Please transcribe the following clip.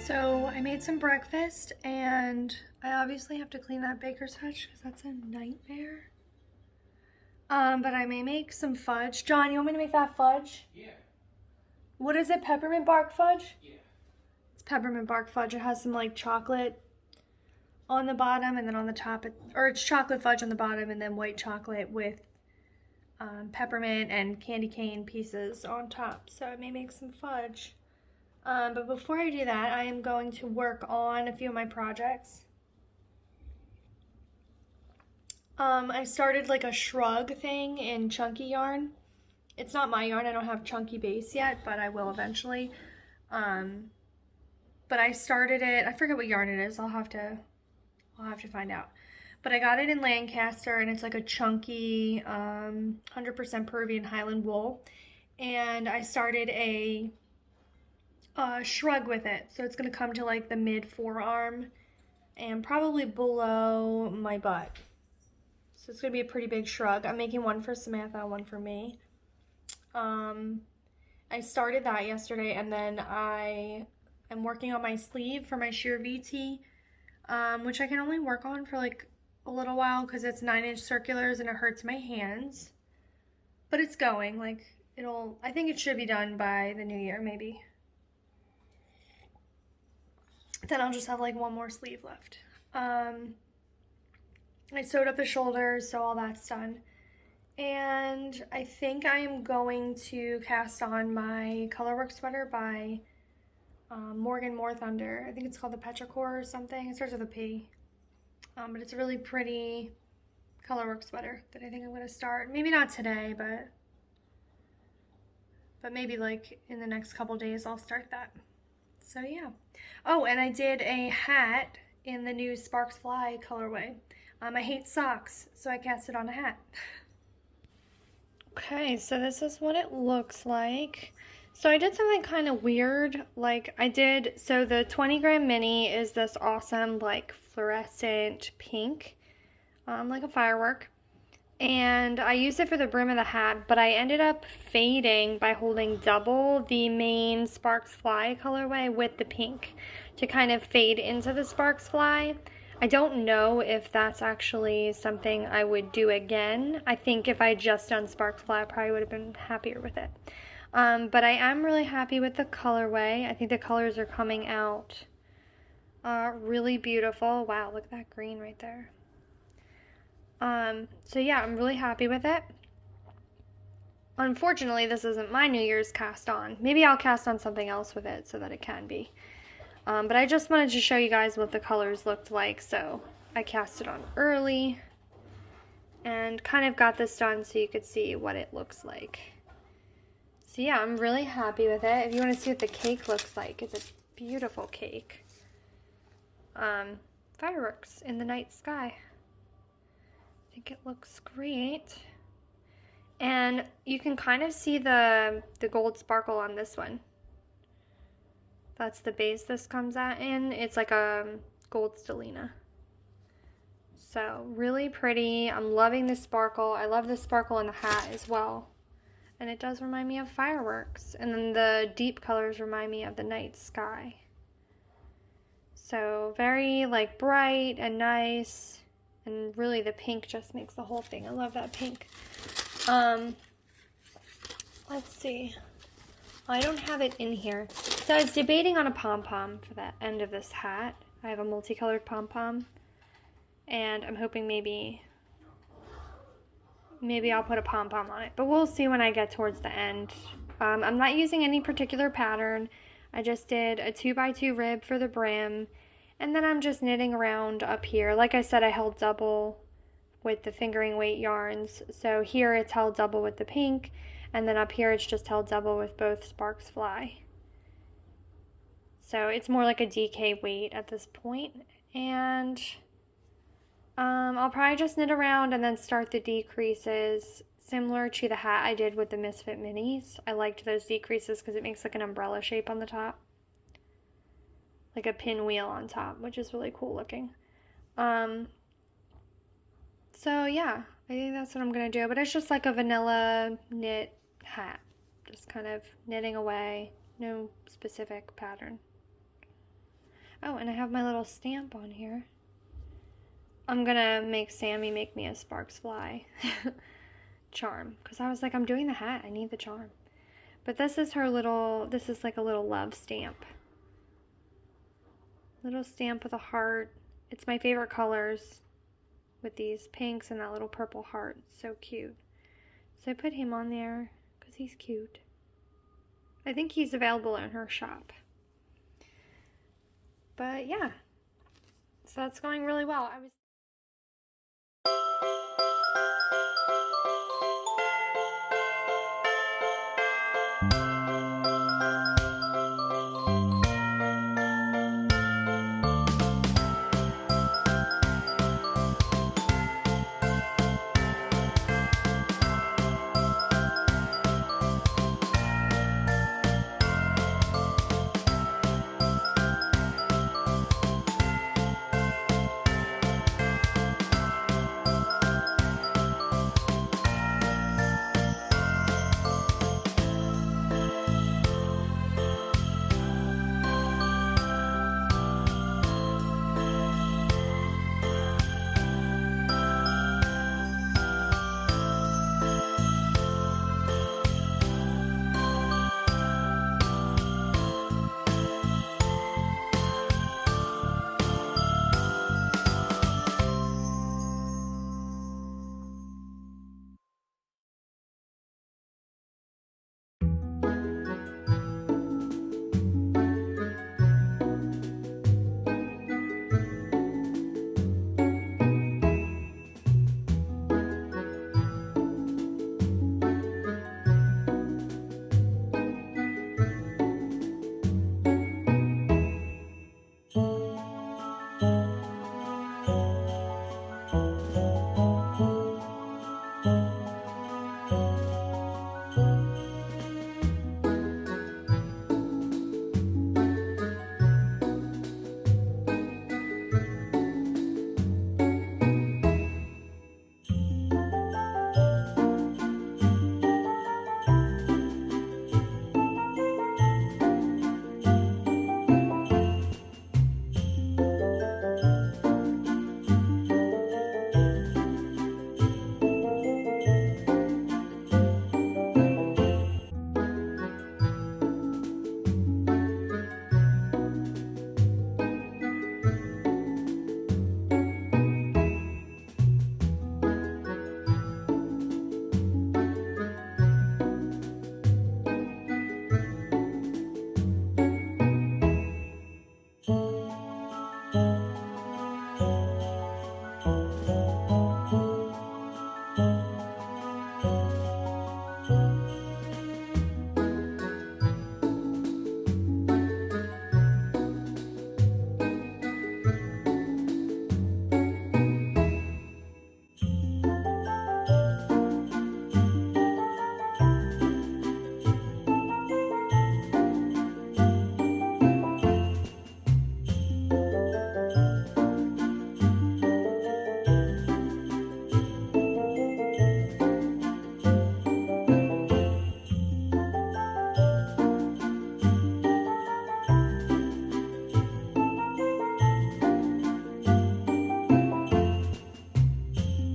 So I made some breakfast and I obviously have to clean that baker's hutch because that's a nightmare. But I may make some fudge. John, you want me to make that fudge? Yeah. What is it? Peppermint bark fudge? Yeah. It's peppermint bark fudge. It has some like chocolate on the bottom and then on the top, or it's chocolate fudge on the bottom and then white chocolate with peppermint and candy cane pieces on top. So I may make some fudge. But before I do that, I am going to work on a few of my projects. I started like a shrug thing in chunky yarn. It's not my yarn, I don't have chunky base yet, but I will eventually. But I started it, I forget what yarn it is, I'll have to find out. But I got it in Lancaster and it's like a chunky 100% Peruvian Highland wool. And I started a shrug with it. So it's gonna come to like the mid forearm and probably below my butt. So it's gonna be a pretty big shrug. I'm making one for Samantha, one for me. I started that yesterday and then I'm working on my sleeve for my sheer VT, which I can only work on for like a little while because it's 9-inch circulars and it hurts my hands. But it's going, like I think it should be done by the new year maybe. Then I'll just have like one more sleeve left. I sewed up the shoulders, so all that's done. And I think I am going to cast on my Colorwork sweater by Morgan More Thunder. I think it's called the Petrichor or something. It starts with a P. But it's a really pretty Colorwork sweater that I think I'm going to start. Maybe not today, but maybe like in the next couple days I'll start that. So yeah. Oh, and I did a hat in the new Sparks Fly colorway. I hate socks, so I cast it on a hat. Okay, so this is what it looks like. So I did something kind of weird. So the 20 gram mini is this awesome like fluorescent pink, like a firework. And I used it for the brim of the hat, but I ended up fading by holding double the main Sparks Fly colorway with the pink to kind of fade into the Sparks Fly. I don't know if that's actually something I would do again. I think if I just done Sparks Fly, I probably would have been happier with it. But I am really happy with the colorway. I think the colors are coming out really beautiful. Wow, look at that green right there. So yeah, I'm really happy with it. Unfortunately, this isn't my New Year's cast on. Maybe I'll cast on something else with it so that it can be. But I just wanted to show you guys what the colors looked like, so I cast it on early and kind of got this done so you could see what it looks like. So yeah, I'm really happy with it. If you want to see what the cake looks like, it's a beautiful cake. Fireworks in the night sky. I think it looks great. And you can kind of see the gold sparkle on this one. That's the base this comes out in. It's like a gold stellina. So really pretty. I'm loving the sparkle. I love the sparkle in the hat as well. And it does remind me of fireworks. And then the deep colors remind me of the night sky. So very like bright and nice. And really the pink just makes the whole thing. I love that pink. Let's see. I don't have it in here. So I was debating on a pom-pom for the end of this hat. I have a multicolored pom-pom. And I'm hoping maybe I'll put a pom-pom on it. But we'll see when I get towards the end. I'm not using any particular pattern. I just did a 2x2 rib for the brim. And then I'm just knitting around up here. Like I said, I held double with the fingering weight yarns. So here it's held double with the pink. And then up here it's just held double with both Sparks Fly. So it's more like a DK weight at this point. And I'll probably just knit around and then start the decreases similar to the hat I did with the Misfit Minis. I liked those decreases because it makes like an umbrella shape on the top. Like a pinwheel on top, which is really cool looking. So yeah, I think that's what I'm going to do. But it's just like a vanilla knit hat. Just kind of knitting away. No specific pattern. Oh, and I have my little stamp on here. I'm gonna make Sammy make me a Sparks Fly charm, because I was like, I'm doing the hat, I need the charm. But this is her little, this is like a little love stamp. Little stamp with a heart. It's my favorite colors with these pinks and that little purple heart. So cute. So I put him on there because he's cute. I think he's available in her shop. But yeah, so that's going really well.